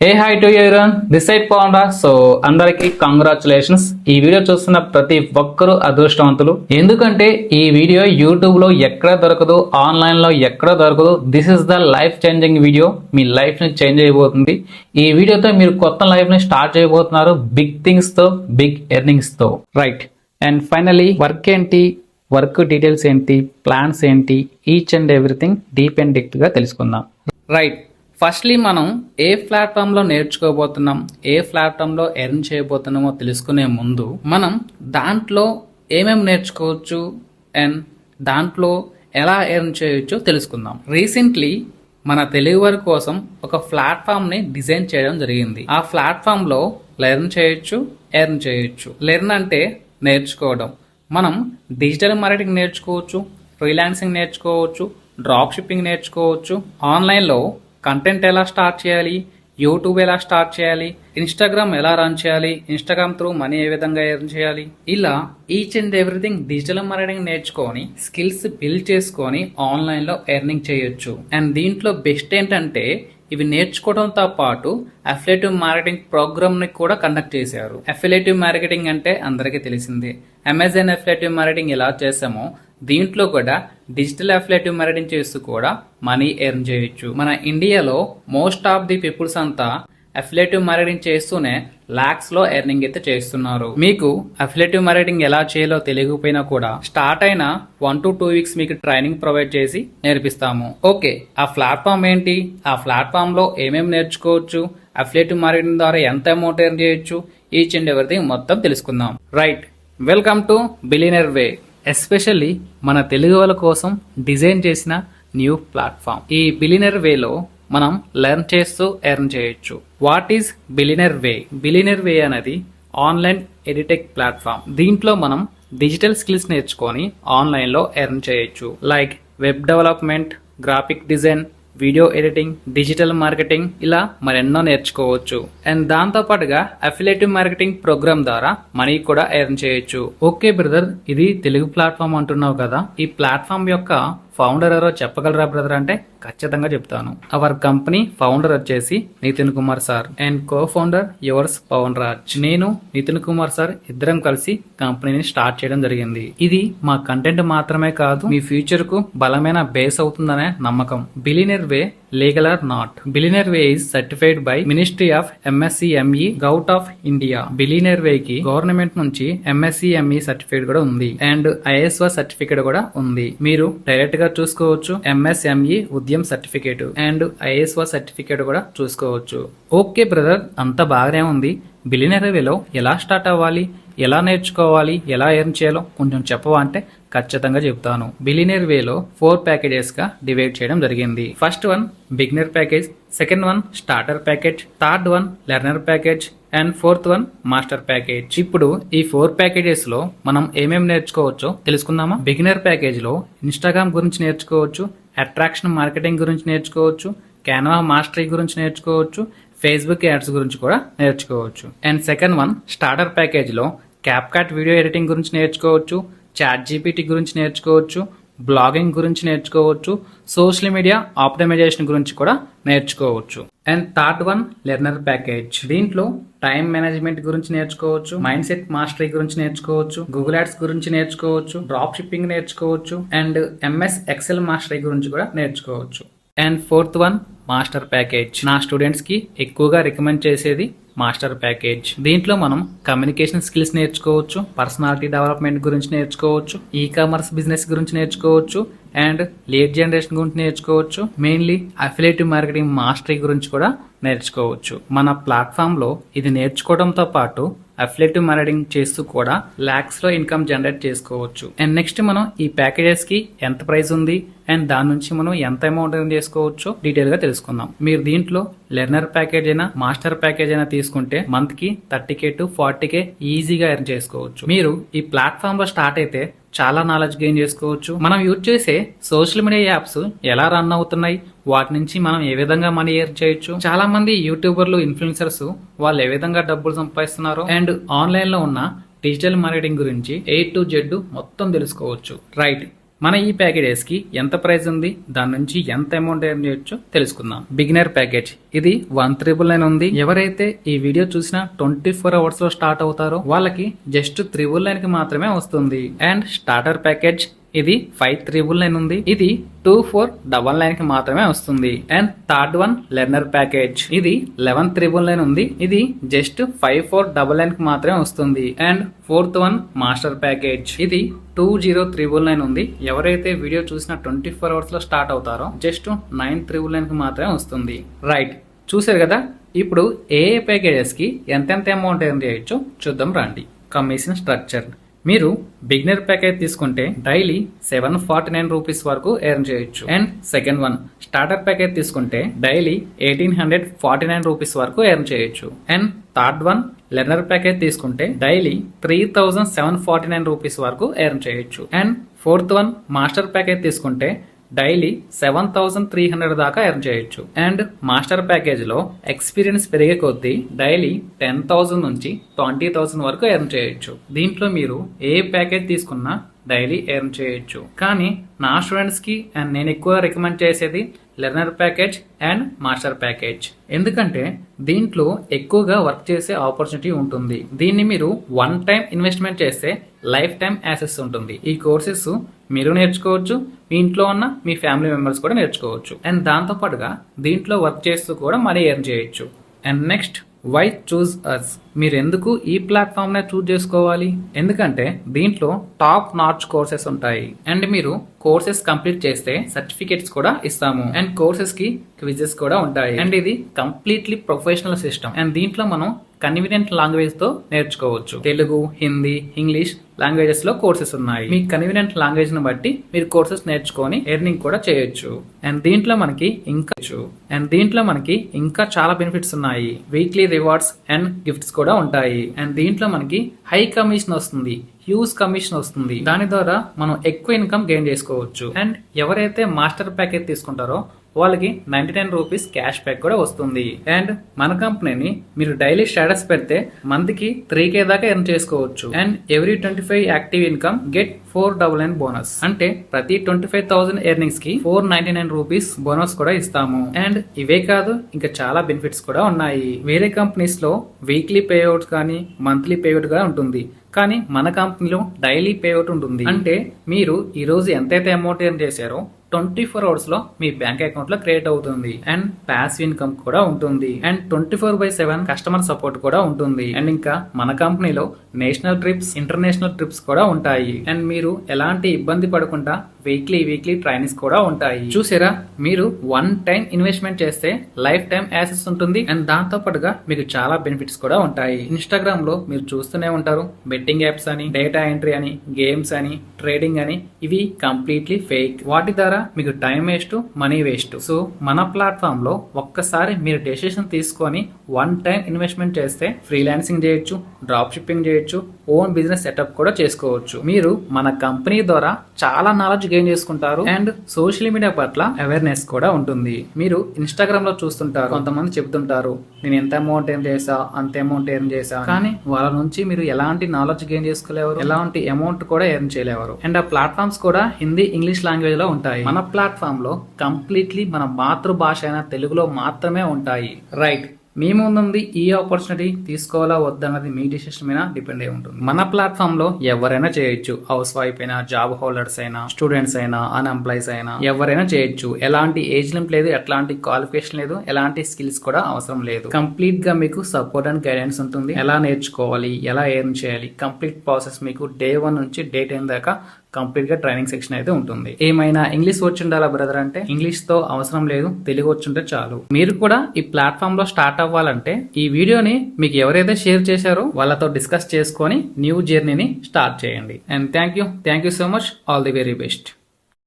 A hi to everyone, this side Pavan రా. So అందరికి congratulations. ఈ వీడియో చూస్తున్న ప్రతి ఒక్కరూ అదృష్టవంతులు. ఎందుకంటే ఈ వీడియో యూట్యూబ్ లో ఎక్కడ దొరకదు, ఆన్లైన్ లో ఎక్కడ దొరకదు. This is the life changing video. Me life ని చేంజ్ అయిపోతుంది. ఈ వీడియోతో మీరు కొత్త లైఫ్ ని స్టార్ట్ చేయబోతున్నారు, బిగ్ థింగ్స్ తో, బిగ్ ఎర్నింగ్స్ తో, రైట్? అండ్ ఫైనలీ వర్క్ ఏంటి, వర్క్ డీటెయిల్స్ ఏంటి, ప్లాన్స్ ఏంటి, each and everything deep and depth గా తెలుసుకుందాం, రైట్? ఫస్ట్లీ మనం ఏ ప్లాట్ఫామ్లో నేర్చుకోబోతున్నాం, ఏ ప్లాట్ఫామ్లో ఎర్న్ చేయబోతున్నామో తెలుసుకునే ముందు మనం దాంట్లో ఏమేమి నేర్చుకోవచ్చు అండ్ దాంట్లో ఎలా ఎర్న్ చేయొచ్చో తెలుసుకుందాం. రీసెంట్లీ మన తెలుగు వారి కోసం ఒక ప్లాట్ఫామ్ని డిజైన్ చేయడం జరిగింది. ఆ ప్లాట్ఫామ్లో లెర్న్ చేయొచ్చు, ఎర్న్ చేయొచ్చు. లెర్న్ అంటే నేర్చుకోవడం. మనం డిజిటల్ మార్కెటింగ్ నేర్చుకోవచ్చు, ఫ్రీలాన్సింగ్ నేర్చుకోవచ్చు, డ్రాప్ షిప్పింగ్ నేర్చుకోవచ్చు, ఆన్లైన్లో కంటెంట్ ఎలా స్టార్ట్ చేయాలి, యూట్యూబ్ ఎలా స్టార్ట్ చేయాలి, ఇన్స్టాగ్రామ్ ఎలా రన్ చేయాలి, ఇన్స్టాగ్రామ్ త్రూ మనీ ఏ విధంగా ఎర్న్ చేయాలి, ఇలా each and everything digital marketing నేర్చుకొని స్కిల్స్ బిల్డ్ చేసుకొని ఆన్లైన్లో ఎర్నింగ్ చేయొచ్చు. అండ్ దీంట్లో బెస్ట్ ఏంటంటే ఇవి నేర్చుకోవడంతో పాటు అఫిలియేటివ్ మార్కెటింగ్ ప్రోగ్రామ్ ని కూడా కండక్ట్ చేశారు. అఫిలియేటివ్ మార్కెటింగ్ అంటే అందరికీ తెలిసిందే. అమెజాన్ అఫిలియేటివ్ మార్కెటింగ్ ఎలా చేసామో దీంట్లో కూడా డిజిటల్ అఫిలియేటివ్ మార్కెటింగ్ చేస్తూ కూడా మనీ ఎర్న్ చేయొచ్చు. మన ఇండియాలో మోస్ట్ ఆఫ్ ది పీపుల్స్ అంతా అఫిలియేటివ్ మార్కెటింగ్ చేస్తూనే లాక్స్ లో ఎర్నింగ్ అయితే చేస్తున్నారు. మీకు అఫిలియేటివ్ మార్కెటింగ్ ఎలా చేయాలో తెలియకపోయినా కూడా స్టార్ట్ అయిన 1 to 2 వీక్స్ మీకు ట్రైనింగ్ ప్రొవైడ్ చేసి నేర్పిస్తాము. ఓకే, ఆ ప్లాట్ఫామ్ ఏంటి, ఆ ప్లాట్ఫామ్ లో ఏమేమి నేర్చుకోవచ్చు, అఫిలియేటివ్ మార్కెటింగ్ ద్వారా ఎంత అమౌంట్ ఎర్న్ చేయొచ్చు, ఈచ్ అండ్ ఎవ్రీథింగ్ మొత్తం తెలుసుకుందాం, right? Welcome to billionaire way. Especially మన తెలుగు వాళ్ళ కోసం డిజైన్ చేసిన న్యూ ప్లాట్ఫామ్. ఈ బిలియనర్ వేలో మనం లెర్న్ చేస్తూ ఎర్న్ చేయొచ్చు. What is billionaire way? Billionaire way అనేది ఆన్లైన్ ఎడిటెక్ ప్లాట్ఫామ్. దీంట్లో మనం డిజిటల్ స్కిల్స్ నేర్చుకొని ఆన్లైన్లో ఎర్న్ చేయొచ్చు. Like web development, graphic design, video editing, digital marketing, ఇలా మరెన్నో నేర్చుకోవచ్చు. అండ్ దాంతో పాటుగా అఫిలియేటివ్ మార్కెటింగ్ ప్రోగ్రామ్ ద్వారా మనీ కూడా ఎర్న్ చేయొచ్చు. ఓకే బ్రదర్, ఇది తెలుగు ప్లాట్ఫామ్ అంటున్నావు కదా, ఈ ప్లాట్ఫామ్ యొక్క ఫౌండర్ ఎవరో చెప్పగలరా బ్రదర్ అంటే ఖచ్చితంగా చెప్తాను. అవర్ కంపెనీ ఫౌండర్ వచ్చేసి Nitin Kumar sir and co founder yours Pavan Raj. నేను నితిన్ కుమార్ సార్ ఇద్దరం కలిసి కంపెనీని స్టార్ట్ చేయడం జరిగింది. ఇది మా కంటెంట్ మాత్రమే కాదు, మీ ఫ్యూచర్ కు బలమైన బేస్ అవుతుందనే నమ్మకం. Billionaire way legal or not? Billionaire way is certified by ministry of MSCME govt of India. Billionaire way కి గవర్నమెంట్ నుంచి MSCME సర్టిఫికేట్ కూడా ఉంది అండ్ ISO సర్టిఫికేట్ కూడా ఉంది. మీరు డైరెక్ట్ గా చూసుకోవచ్చు. MSME Udyam certificate and ISO certificate కూడా చూసుకోవచ్చు. ఓకే బ్రదర్, అంత బాగానే ఉంది. బిలియనర్ వేలో ఎలా స్టార్ట్ అవ్వాలి, ఎలా నేర్చుకోవాలి, ఎలా ఎర్న్ చేయాలో కొంచెం చెప్పవా అంటే ఖచ్చితంగా చెప్తాను. బిలియనర్ వేలో 4 ప్యాకేజెస్ గా డివైడ్ చేయడం జరిగింది. First one beginner package, second one starter package, third one learner package and fourth one master package. ఇప్పుడు ఈ 4 ప్యాకేజెస్ లో మనం ఏమేమి నేర్చుకోవచ్చో తెలుసుకుందామా? బిగినర్ ప్యాకేజ్ లో ఇన్స్టాగ్రామ్ గురించి నేర్చుకోవచ్చు, అట్రాక్షన్ మార్కెటింగ్ గురించి నేర్చుకోవచ్చు, క్యాన్వా మాస్టరీ గురించి నేర్చుకోవచ్చు, ఫేస్బుక్ యాడ్స్ గురించి కూడా నేర్చుకోవచ్చు. And second one starter package లో క్యాప్కట్ వీడియో ఎడిటింగ్ గురించి నేర్చుకోవచ్చు, చాట్ జీపీటీ గురించి నేర్చుకోవచ్చు, బ్లాగింగ్ గురించి నేర్చుకోవచ్చు, సోషల్ మీడియా ఆప్టిమైజేషన్ గురించి కూడా నేర్చుకోవచ్చు. And third one learner package. దీంట్లో టైం మేనేజ్మెంట్ గురించి నేర్చుకోవచ్చు, మైండ్ సెట్ మాస్టరీ గురించి నేర్చుకోవచ్చు, గూగుల్ యాడ్స్ గురించి నేర్చుకోవచ్చు, డ్రాప్ షిప్పింగ్ నేర్చుకోవచ్చు అండ్ MS ఎక్సెల్ మాస్టరీ గురించి కూడా నేర్చుకోవచ్చు. And fourth one master package. నా స్టూడెంట్స్ కి ఎక్కువగా రికమెండ్ చేసేది మాస్టర్ ప్యాకేజ్. దీంట్లో మనం కమ్యూనికేషన్ స్కిల్స్ నేర్చుకోవచ్చు, పర్సనాలిటీ డెవలప్మెంట్ గురించి నేర్చుకోవచ్చు, ఈ కామర్స్ బిజినెస్ గురించి నేర్చుకోవచ్చు అండ్ లీడ్ జనరేషన్ గురించి నేర్చుకోవచ్చు. మెయిన్లీ అఫిలియేటివ్ మార్కెటింగ్ మాస్టరీ గురించి కూడా నేర్చుకోవచ్చు. మన ప్లాట్ఫామ్ లో ఇది నేర్చుకోవడంతో పాటు అఫిలియేటివ్ మార్కెటింగ్ చేస్తూ కూడా లాక్స్ లో ఇన్కమ్ జనరేట్ చేసుకోవచ్చు. అండ్ నెక్స్ట్ మనం ఈ ప్యాకేజెస్ కి ఎంత ప్రైస్ ఉంది అండ్ దాని నుంచి మనం ఎంత అమౌంట్ ఎర్న్ చేసుకోవచ్చో డీటెయిల్ గా తెలుసుకుందాం. మీరు దీంట్లో లెర్నర్ ప్యాకేజ్ అయినా మాస్టర్ ప్యాకేజ్ అయినా తీసుకుంటే మంత్ కి 30K to 40K ఈజీగా ఎర్న్ చేసుకోవచ్చు. మీరు ఈ ప్లాట్ఫామ్ లో స్టార్ట్ అయితే చాలా నాలెడ్జ్ గెయిన్ చేసుకోవచ్చు. మనం యూజ్ చేసే సోషల్ మీడియా యాప్స్ ఎలా రన్ అవుతున్నాయి, వాటి నుంచి మనం ఏ విధంగా మనీ ఎర్న్ చేయొచ్చు, చాలా మంది యూట్యూబర్లు, ఇన్ఫ్లుయెన్సర్స్ వాళ్ళు ఏ విధంగా డబ్బులు సంపాదిస్తున్నారు అండ్ ఆన్లైన్ లో ఉన్న డిజిటల్ మార్కెటింగ్ గురించి A to Z మొత్తం తెలుసుకోవచ్చు, రైట్? మన ఈ ప్యాకేజెస్ కి ఎంత ప్రైస్ ఉంది, దాని నుంచి ఎంత అమౌంట్ ఎర్న్ చేయొచ్చో తెలుసుకుందాం. బిగినర్ ప్యాకేజ్ ఇది 1,999 ఉంది. ఎవరైతే ఈ వీడియో చూసినా 24 అవర్స్ లో స్టార్ట్ అవుతారో వాళ్ళకి జస్ట్ 399 కి మాత్రమే వస్తుంది. అండ్ స్టార్టర్ ప్యాకేజ్ ఇది 5,399 ఉంది. ఇది 2,499 కి మాత్రమే వస్తుంది. And third one learner package ఇది 11,399 ఉంది. ఇది జస్ట్ 5,499 కి మాత్రమే వస్తుంది. And fourth one master package ఇది 20,399 ఉంది. ఎవరైతే వీడియో చూసిన 24 అవర్స్ లో స్టార్ట్ అవుతారో జస్ట్ 9,399 కి మాత్రమే వస్తుంది. రైట్, చూసారు కదా. ఇప్పుడు ఏ ప్యాకేజెస్ కి ఎంతెంత అమౌంట్ ఎర్న్ చేయొచ్చో చూద్దాం రండి. కమిషన్ స్ట్రక్చర్ మీరు బిగినర్ ప్యాకేజ్ తీసుకుంటే డైలీ 749 రూపీస్ వరకు ఎర్న్ చేయొచ్చు. And second one starter package తీసుకుంటే డైలీ 1,849 రూపీస్ వరకు ఎర్న్ చేయొచ్చు. And third one learner package తీసుకుంటే డైలీ 3,749 రూపీస్ వరకు ఎర్న్ చేయొచ్చు. And fourth one master package తీసుకుంటే డైలీ 7,300 దాకా ఎర్న్ చేయొచ్చు. అండ్ మాస్టర్ ప్యాకేజ్ లో ఎక్స్పీరియన్స్ పెరిగే కొద్దీ డైలీ 10,000 నుంచి 20,000 వరకు ఎర్న్ చేయొచ్చు. దీంట్లో మీరు ఏ ప్యాకేజ్ తీసుకున్నా డైలీ ఎర్న్ చేయొచ్చు. కానీ నా స్టూడెంట్స్ కి అండ్ నేను ఎక్కువ రికమెండ్ చేసేది learner package and master package. ఎందుకంటే దీంట్లో ఎక్కువగా వర్క్ చేసే ఆపర్చునిటీ ఉంటుంది. దీన్ని మీరు వన్ టైం ఇన్వెస్ట్మెంట్ చేస్తే లైఫ్ టైం యాక్సెస్ ఉంటుంది. ఈ కోర్సెస్ మీరు నేర్చుకోవచ్చు, మీ ఇంట్లో ఉన్న మీ ఫ్యామిలీ మెంబర్స్ కూడా నేర్చుకోవచ్చు. అండ్ దాంతో పాటుగా దీంట్లో వర్క్ చేస్తూ కూడా మనీ ఎర్న్ చేయొచ్చు. అండ్ నెక్స్ట్ వై చూజ్ అస్, మీరు ఎందుకు ఈ ప్లాట్ఫామ్ నే చూజ్ చేసుకోవాలి? ఎందుకంటే దీంట్లో టాప్ నాచ్ కోర్సెస్ ఉంటాయి. అండ్ మీరు కోర్సెస్ కంప్లీట్ చేస్తే సర్టిఫికేట్స్ కూడా ఇస్తాము. అండ్ కోర్సెస్ కి క్విజెస్ కూడా ఉంటాయి. అండ్ ఇది కంప్లీట్లీ ప్రొఫెషనల్ సిస్టమ్. అండ్ దీంట్లో మనం కన్వీనియంట్ లాంగ్వేజ్ తో నేర్చుకోవచ్చు. తెలుగు, హిందీ, ఇంగ్లీష్ లాంగ్వేజెస్ లో కోర్సెస్ ఉన్నాయి. మీ కన్వీనియంట్ లాంగ్వేజ్ ను బట్టి మీరు కోర్సెస్ నేర్చుకొని ఎర్నింగ్ కూడా చేయొచ్చు. అండ్ దీంట్లో మనకి ఇంకా చాలా బెనిఫిట్స్ ఉన్నాయి. వీక్లీ రివార్డ్స్ అండ్ గిఫ్ట్స్ కూడా ఉంటాయి. అండ్ దీంట్లో మనకి హై కమిషన్ వస్తుంది, హ్యూజ్ కమిషన్ వస్తుంది. దాని ద్వారా మనం ఎక్కువ ఇన్కమ్ గెయిన్ చేసుకోవచ్చు. అండ్ ఎవరైతే మాస్టర్ ప్యాకేజ్ తీసుకుంటారో వాళ్ళకి 99 రూపీస్ క్యాష్ బ్యాక్ కూడా వస్తుంది. అండ్ మన కంపెనీని మీరు డైలీ స్టేటస్ పెడితే మంత్ కి 3K దాకా ఎర్న్ చేసుకోవచ్చు. And every 25 active income get 499 bonus. అంటే ప్రతి 25,000 ఎర్నింగ్స్ కి 499 రూపీస్ బోనస్ కూడా ఇస్తాము. అండ్ ఇవే కాదు, ఇంకా చాలా బెనిఫిట్స్ కూడా ఉన్నాయి. వేరే కంపెనీస్ లో వీక్లీ పేఅవుట్ కానీ మంత్లీ పేఅవుట్ గా ఉంటుంది. కానీ మన కంపెనీలో డైలీ పేఅవుట్ ఉంటుంది. అంటే మీరు ఈ రోజు ఎంతైతే అమౌంట్ ఎర్న్ చేశారో 24 అవర్స్ లో మీ బ్యాంక్ అకౌంట్ లో క్రియేట్ అవుతుంది. అండ్ ప్యాసివ్ ఇన్కమ్ కూడా ఉంటుంది. అండ్ 24/7 కస్టమర్ సపోర్ట్ కూడా ఉంటుంది. అండ్ ఇంకా మన కంపెనీలో నేషనల్ ట్రిప్స్, ఇంటర్నేషనల్ ట్రిప్స్ కూడా ఉంటాయి. అండ్ మీరు ఎలాంటి ఇబ్బంది పడకుండా వీక్లీ ట్రైనింగ్స్ కూడా ఉంటాయి. చూసారా, మీరు వన్ టైం ఇన్వెస్ట్మెంట్ చేస్తే లైఫ్ టైం యాక్సెస్ ఉంటుంది. అండ్ దాంతో పాటుగా మీకు చాలా బెనిఫిట్స్ కూడా ఉంటాయి. ఇన్స్టాగ్రామ్ లో మీరు చూస్తూనే ఉంటారు, బెట్టింగ్ యాప్స్ అని, డేటా ఎంట్రీ అని, గేమ్స్ అని, ట్రేడింగ్ అని. ఇవి కంప్లీట్లీ ఫేక్. వాటి ద్వారా మీకు time waste, money waste. So మన ప్లాట్ఫామ్ లో ఒక్కసారి మీరు డెసిషన్ తీసుకొని వన్ టైం ఇన్వెస్ట్మెంట్ చేస్తే ఫ్రీలాన్సింగ్ చేయొచ్చు, డ్రాప్ షిప్పింగ్ చేయొచ్చు, ఓన్ బిజినెస్ సెటప్ కూడా చేసుకోవచ్చు. మీరు మన కంపెనీ ద్వారా చాలా నాలెడ్జ్ గెయిన్ చేసుకుంటారు. అండ్ సోషల్ మీడియా పట్ల అవేర్నెస్ కూడా ఉంటుంది. మీరు ఇన్స్టాగ్రామ్ లో చూస్తుంటారు, కొంతమంది చెప్తుంటారు నేను ఎంత అమౌంట్ ఎర్న్ చేసా, అంత అమౌంట్ ఎర్న్ చేసా. కానీ వాళ్ళ నుంచి మీరు ఎలాంటి నాలెడ్జ్ గెయిన్ చేసుకోలేవారు, ఎలాంటి అమౌంట్ కూడా ఎర్న్ చేయలేవారు. అండ్ ఆ ప్లాట్ఫామ్స్ కూడా హిందీ, ఇంగ్లీష్ లాంగ్వేజ్ లో ఉంటాయి. మన ప్లాట్ఫామ్ లో కంప్లీట్లీ మన మాతృభాష అయిన తెలుగులో మాత్రమే ఉంటాయి. రైట్, మీ ముందుంది ఈ ఆపర్చునిటీ తీసుకోవాలా వద్దన్నది మీ డిసిషన్ మీద డిపెండ్ అయి ఉంటుంది. మన ప్లాట్ఫామ్ లో ఎవరైనా చేయొచ్చు. హౌస్ వైఫ్ అయినా, జాబ్ హోల్డర్స్ అయినా, స్టూడెంట్స్ అయినా, అన్ఎంప్లాయీస్ అయినా ఎవరైనా చేయొచ్చు. ఎలాంటి ఏజ్ లిమిట్ లేదు, ఎలాంటి క్వాలిఫికేషన్ లేదు, ఎలాంటి స్కిల్స్ కూడా అవసరం లేదు. కంప్లీట్ గా మీకు సపోర్ట్ అండ్ గైడెన్స్ ఉంటుంది. ఎలా నేర్చుకోవాలి, ఎలా ఎర్న్ చేయాలి, కంప్లీట్ ప్రాసెస్ మీకు డే 1 నుంచి డే 10 దాకా కంప్లీట్ గా ట్రైనింగ్ సెక్షన్ అయితే ఉంటుంది. ఏమైనా ఇంగ్లీష్ వచ్చి ఉండాలా బ్రదర్ అంటే ఇంగ్లీష్ తో అవసరం లేదు, తెలుగు వచ్చుంటే చాలు. మీరు కూడా ఈ ప్లాట్ఫామ్ లో స్టార్ట్ అవ్వాలంటే ఈ వీడియోని మీకు ఎవరైతే షేర్ చేశారో వాళ్ళతో డిస్కస్ చేసుకొని న్యూ జర్నీని స్టార్ట్ చేయండి. And thank you so much. All the very best.